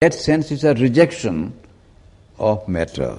that sense is a rejection of matter.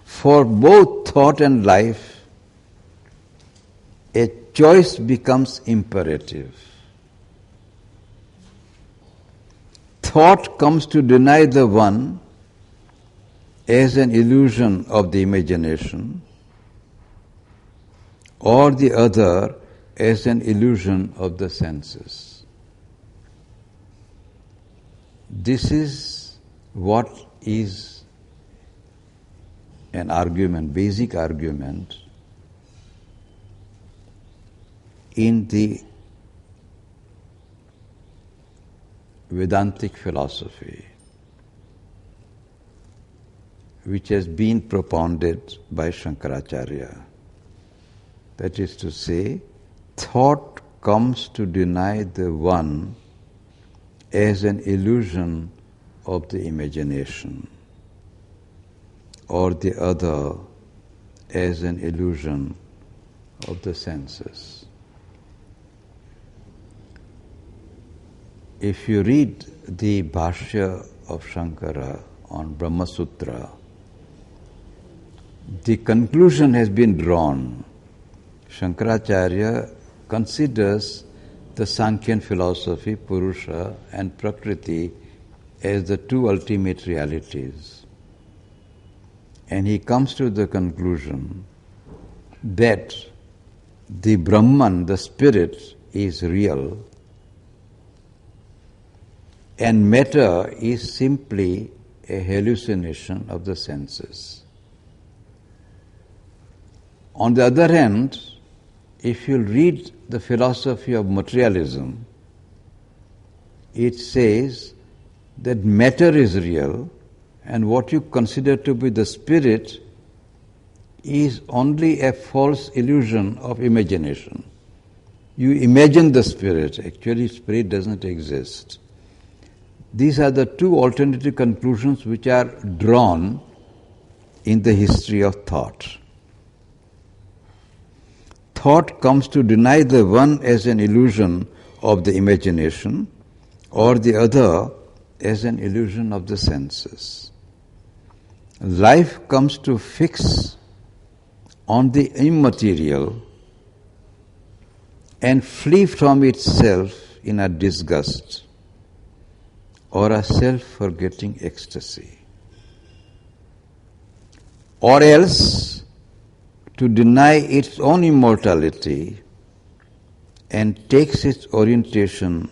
For both thought and life, a choice becomes imperative. Thought comes to deny the one as an illusion of the imagination, or the other as an illusion of the senses. This is what is an argument, basic argument in the Vedantic philosophy, which has been propounded by Shankaracharya. That is to say, thought comes to deny the one as an illusion of the imagination, or the other as an illusion of the senses. If you read the Bhashya of Shankara on Brahma Sutra, the conclusion has been drawn. Shankaracharya considers the Sankhyan philosophy, Purusha and Prakriti, as the two ultimate realities. And he comes to the conclusion that the Brahman, the spirit, is real, and matter is simply a hallucination of the senses. On the other hand, if you read the philosophy of materialism, it says that matter is real and what you consider to be the spirit is only a false illusion of imagination. You imagine the spirit, actually spirit doesn't exist. These are the two alternative conclusions which are drawn in the history of thought. Thought comes to deny the one as an illusion of the imagination, or the other as an illusion of the senses. Life comes to fix on the immaterial and flee from itself in a disgust or a self-forgetting ecstasy. Or else to deny its own immortality and takes its orientation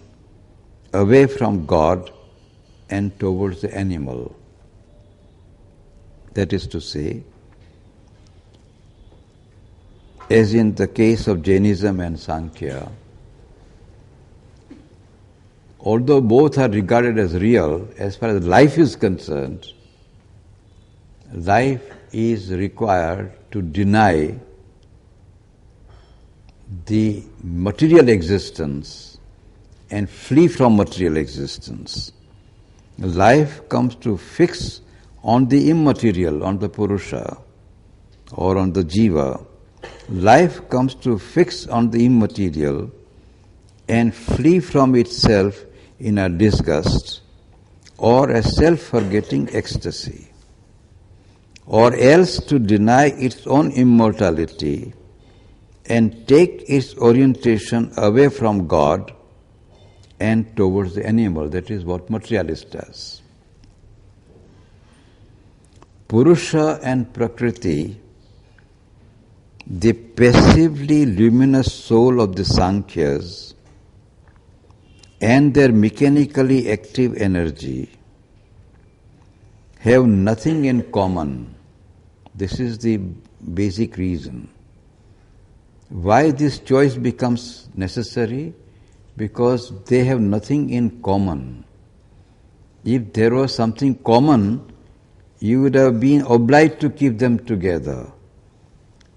away from God and towards the animal. That is to say, as in the case of Jainism and Sankhya, although both are regarded as real, as far as life is concerned, life is required to deny the material existence and flee from material existence. Life comes to fix on the immaterial, on the Purusha or on the Jiva. Life comes to fix on the immaterial and flee from itself in a disgust or a self-forgetting ecstasy, or else to deny its own immortality and take its orientation away from God and towards the animal. That is what materialist does. Purusha and Prakriti, the passively luminous soul of the Sankhyas and their mechanically active energy, have nothing in common. This is the basic reason. Why this choice becomes necessary? Because they have nothing in common. If there was something common, you would have been obliged to keep them together.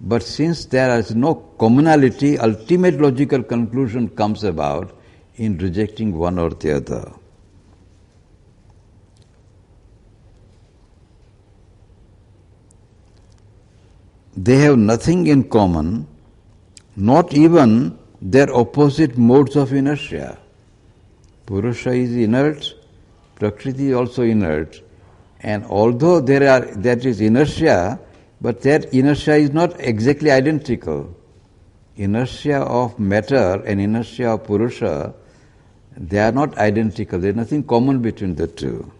But since there is no commonality, ultimate logical conclusion comes about in rejecting one or the other. They have nothing in common, not even They're opposite modes of inertia. Purusha is inert, Prakriti is also inert. And although that is inertia, but that inertia is not exactly identical. Inertia of matter and inertia of Purusha, they are not identical. There is nothing common between the two.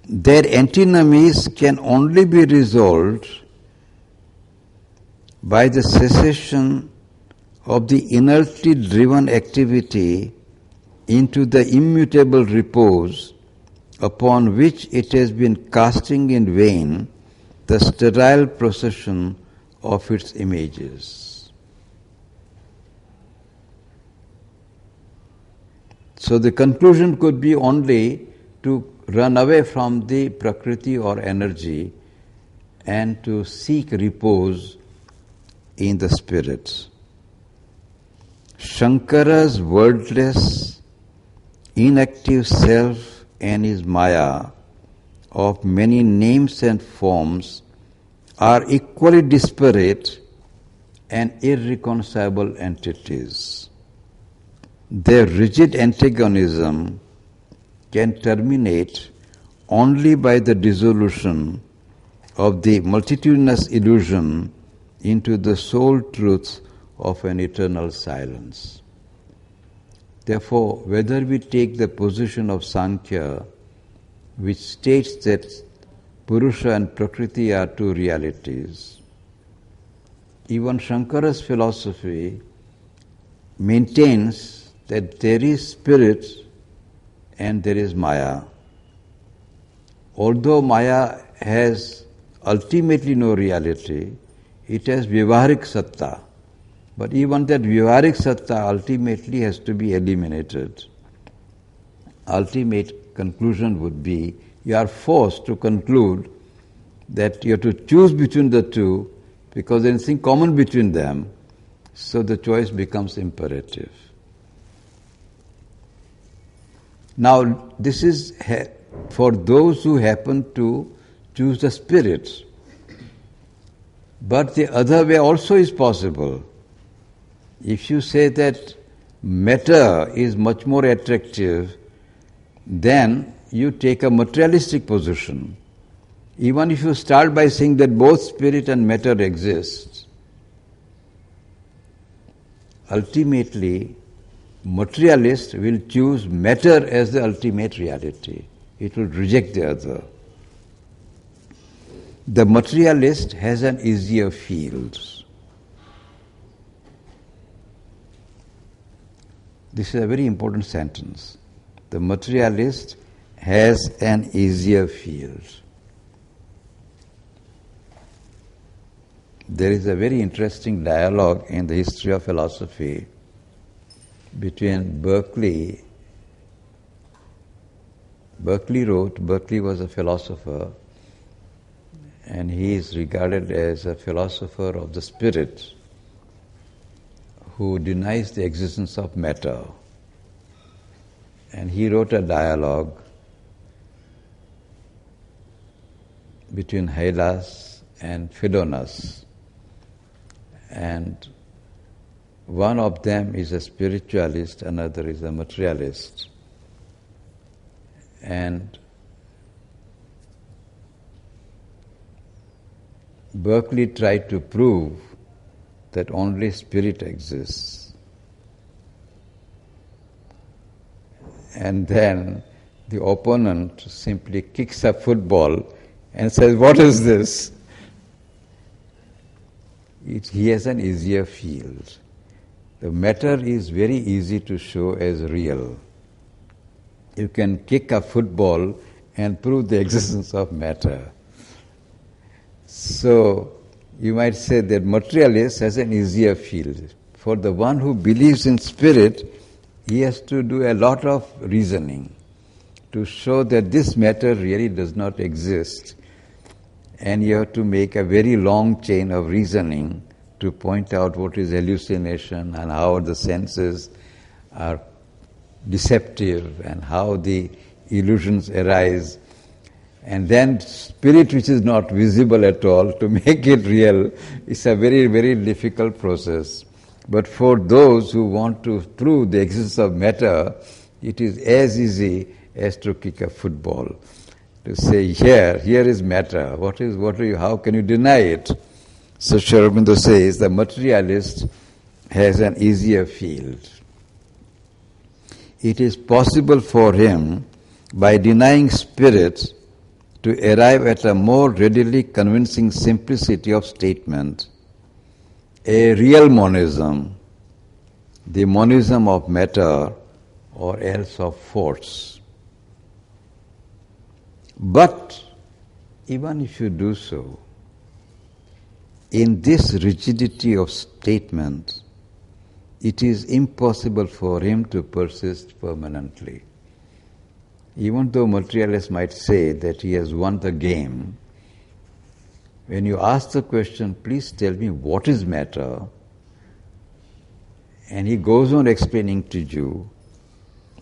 Their antinomies can only be resolved by the cessation of the inertly driven activity into the immutable repose upon which it has been casting in vain the sterile procession of its images. So the conclusion could be only to run away from the Prakriti or energy and to seek repose in the spirits. Shankara's wordless, inactive self and his Maya of many names and forms are equally disparate and irreconcilable entities. Their rigid antagonism can terminate only by the dissolution of the multitudinous illusion into the sole truth of an eternal silence. Therefore, whether we take the position of Sankhya, which states that Purusha and Prakriti are two realities, even Shankara's philosophy maintains that there is spirit and there is Maya. Although Maya has ultimately no reality, it has Vyavaharik Satta. But even that Vyavaharik Satta ultimately has to be eliminated. Ultimate conclusion would be you are forced to conclude that you have to choose between the two because there is nothing common between them, so the choice becomes imperative. Now, this is for those who happen to choose the spirit. But the other way also is possible. If you say that matter is much more attractive, then you take a materialistic position. Even if you start by saying that both spirit and matter exist, ultimately materialist will choose matter as the ultimate reality. It will reject the other. The materialist has an easier field. This is a very important sentence. The materialist has an easier field. There is a very interesting dialogue in the history of philosophy between Berkeley. Berkeley was a philosopher, and he is regarded as a philosopher of the spirit who denies the existence of matter. And he wrote a dialogue between Hylas and Phidonus. And one of them is a spiritualist, another is a materialist. And Berkeley tried to prove that only spirit exists. And then the opponent simply kicks a football and says, "What is this?" He has an easier field. The matter is very easy to show as real. You can kick a football and prove the existence of matter. So, you might say that materialist has an easier field. For the one who believes in spirit, he has to do a lot of reasoning to show that this matter really does not exist. And you have to make a very long chain of reasoning to point out what is hallucination and how the senses are deceptive and how the illusions arise. And then spirit which is not visible at all, to make it real, is a very, very difficult process. But for those who want to prove the existence of matter, it is as easy as to kick a football. To say, here is matter. How can you deny it? So Aurobindo says the materialist has an easier field. It is possible for him, by denying spirit, to arrive at a more readily convincing simplicity of statement, a real monism, the monism of matter or else of force. But even if you do so, in this rigidity of statement, it is impossible for him to persist permanently. Even though materialists might say that he has won the game, when you ask the question, please tell me what is matter, and he goes on explaining to you,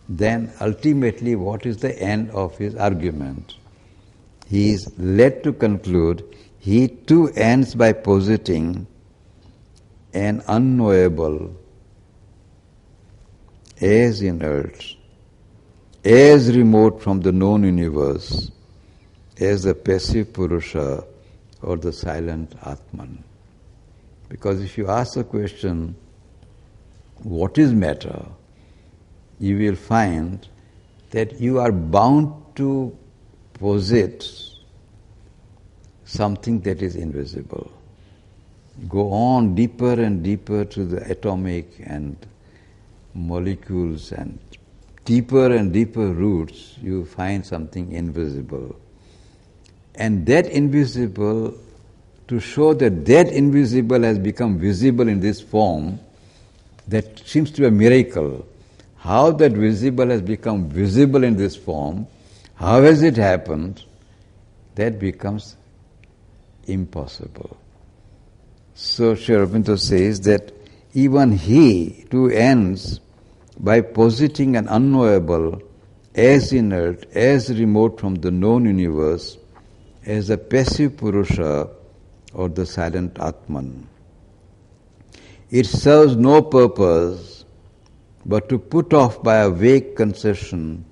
then ultimately what is the end of his argument? He is led to conclude he too ends by positing an unknowable as inert, as remote from the known universe as the passive Purusha or the silent Atman. Because if you ask the question, what is matter, you will find that you are bound to posit something that is invisible. Go on deeper and deeper to the atomic and molecules and deeper and deeper roots, you find something invisible. And that invisible, to show that that invisible has become visible in this form, that seems to be a miracle. How that visible has become visible in this form, how has it happened? That becomes impossible. So Aurobindo says that even he too ends by positing an unknowable as inert, as remote from the known universe as a passive Purusha or the silent Atman. It serves no purpose but to put off by a vague concession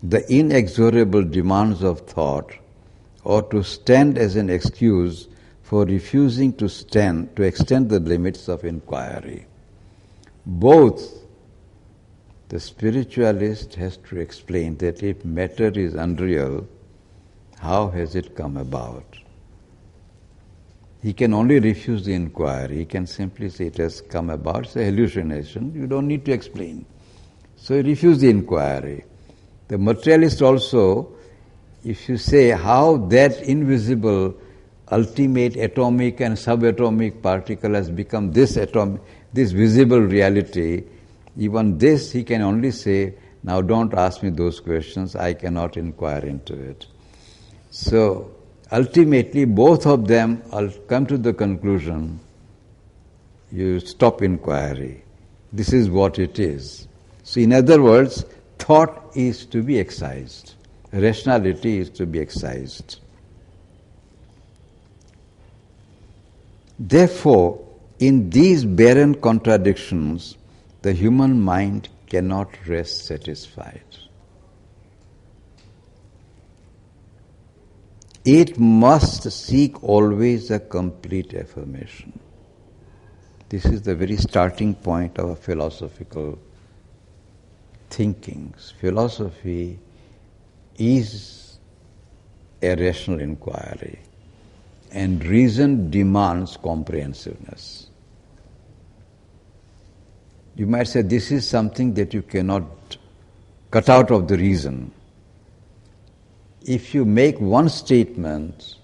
the inexorable demands of thought, or to stand as an excuse for refusing to extend the limits of inquiry. Both the spiritualist has to explain that if matter is unreal, how has it come about? He can only refuse the inquiry. He can simply say it has come about, it's a hallucination, you don't need to explain. So he refuses the inquiry. The materialist also, if you say how that invisible ultimate atomic and subatomic particle has become this visible reality, even this he can only say, now don't ask me those questions, I cannot inquire into it. So ultimately both of them come to the conclusion, you stop inquiry. This is what it is. So in other words, thought is to be excised. Rationality is to be excised. Therefore, in these barren contradictions, the human mind cannot rest satisfied. It must seek always a complete affirmation. This is the very starting point of a philosophical thinking. Philosophy is a rational inquiry, and reason demands comprehensiveness. You might say this is something that you cannot cut out of the reason. If you make one statement,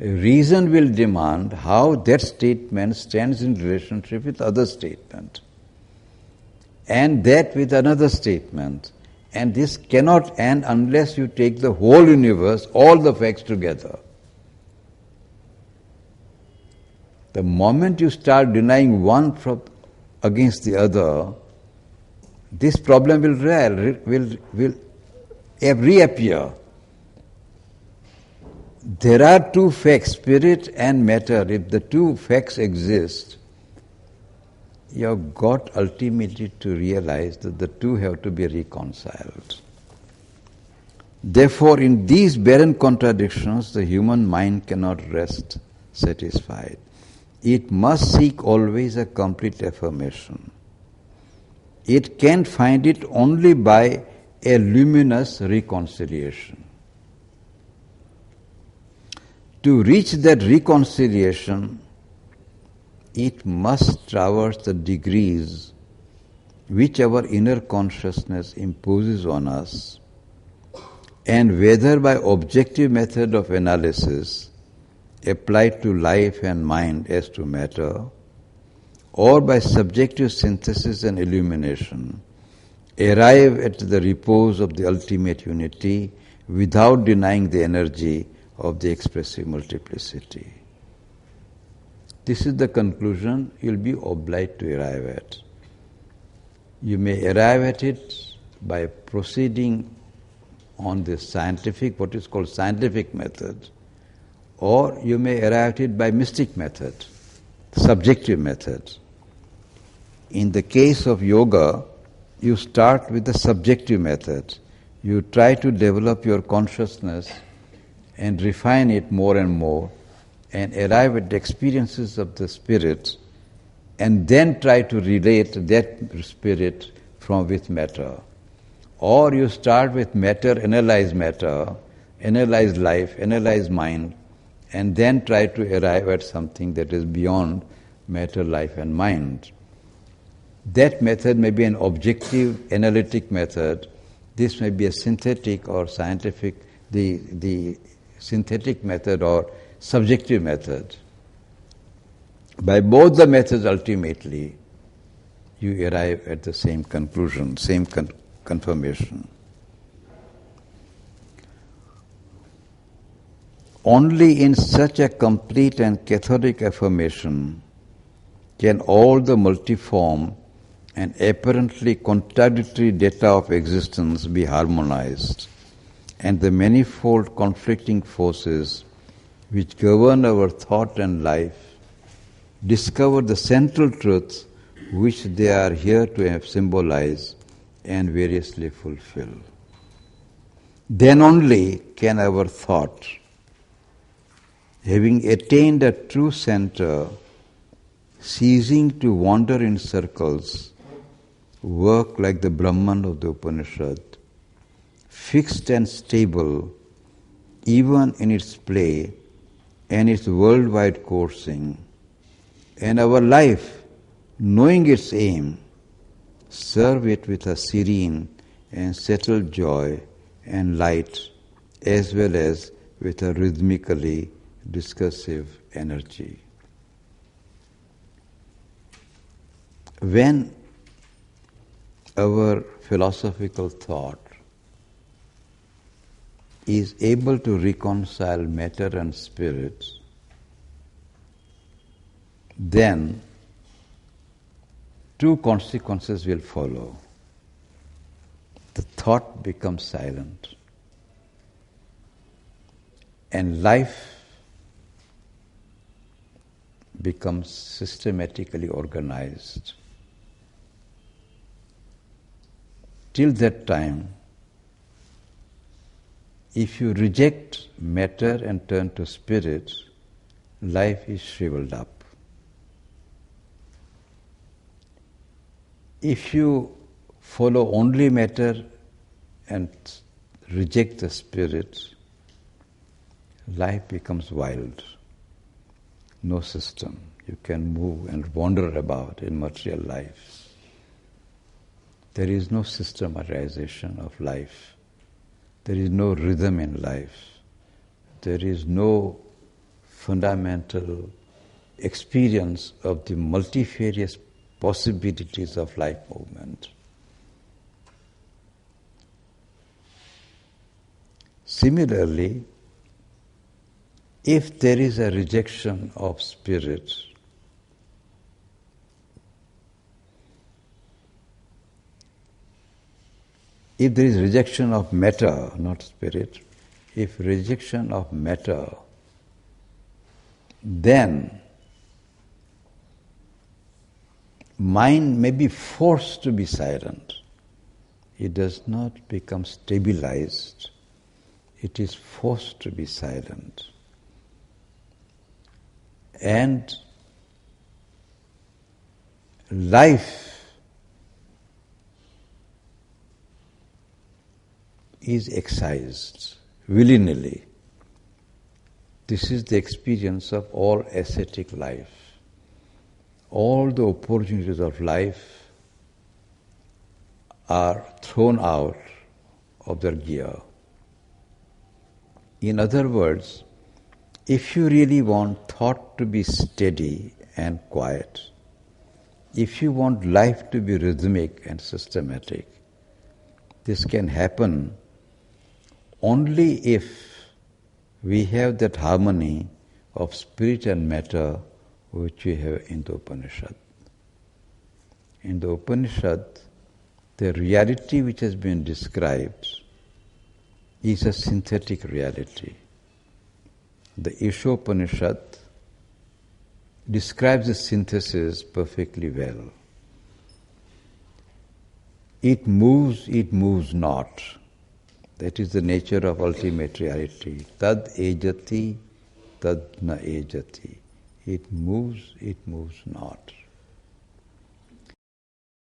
reason will demand how that statement stands in relationship with other statement, and that with another statement. And this cannot end unless you take the whole universe, all the facts together. The moment you start denying one against the other, this problem will reappear. There are two facts, spirit and matter. If the two facts exist, you have got ultimately to realize that the two have to be reconciled. Therefore, in these barren contradictions, the human mind cannot rest satisfied. It must seek always a complete affirmation. It can find it only by a luminous reconciliation. To reach that reconciliation, it must traverse the degrees which our inner consciousness imposes on us, and whether by objective method of analysis applied to life and mind as to matter, or by subjective synthesis and illumination, arrive at the repose of the ultimate unity without denying the energy of the expressive multiplicity. This is the conclusion you'll be obliged to arrive at. You may arrive at it by proceeding on the scientific, what is called scientific method, or you may arrive at it by mystic method, subjective method. In the case of yoga, you start with the subjective method. You try to develop your consciousness and refine it more and more and arrive at the experiences of the spirit, and then try to relate that spirit from with matter. Or you start with matter, analyze life, analyze mind, and then try to arrive at something that is beyond matter, life and mind. That method may be an objective, analytic method. This may be a synthetic or scientific, the synthetic method or subjective method. By both the methods, ultimately, you arrive at the same conclusion, same confirmation. Only in such a complete and catholic affirmation can all the multiform and apparently contradictory data of existence be harmonized, and the manifold conflicting forces which govern our thought and life discover the central truth which they are here to symbolize and variously fulfill. Then only can our thought, having attained a true center, ceasing to wander in circles, work like the Brahman of the Upanishad, fixed and stable even in its play and its worldwide coursing, and our life, knowing its aim, serve it with a serene and settled joy and light, as well as with a rhythmically discursive energy. When our philosophical thought is able to reconcile matter and spirit, then two consequences will follow. The thought becomes silent, and life becomes systematically organized. Till that time, if you reject matter and turn to spirit, life is shriveled up. If you follow only matter and reject the spirit, life becomes wild. No system. You can move and wander about in material life. There is no systematization of life. There is no rhythm in life. There is no fundamental experience of the multifarious possibilities of life movement. Similarly, if there is a rejection of spirit, if there is rejection of matter, not spirit, if rejection of matter, then mind may be forced to be silent. It does not become stabilized. It is forced to be silent. And life is excised willy-nilly. This is the experience of all ascetic life. All the opportunities of life are thrown out of their gear. In other words, if you really want thought to be steady and quiet, if you want life to be rhythmic and systematic, this can happen only if we have that harmony of spirit and matter which we have in the Upanishad. In the Upanishad, the reality which has been described is a synthetic reality. The Ishopanishad describes the synthesis perfectly well. It moves not. That is the nature of ultimate reality. Tad ejati, tad na ejati. It moves not.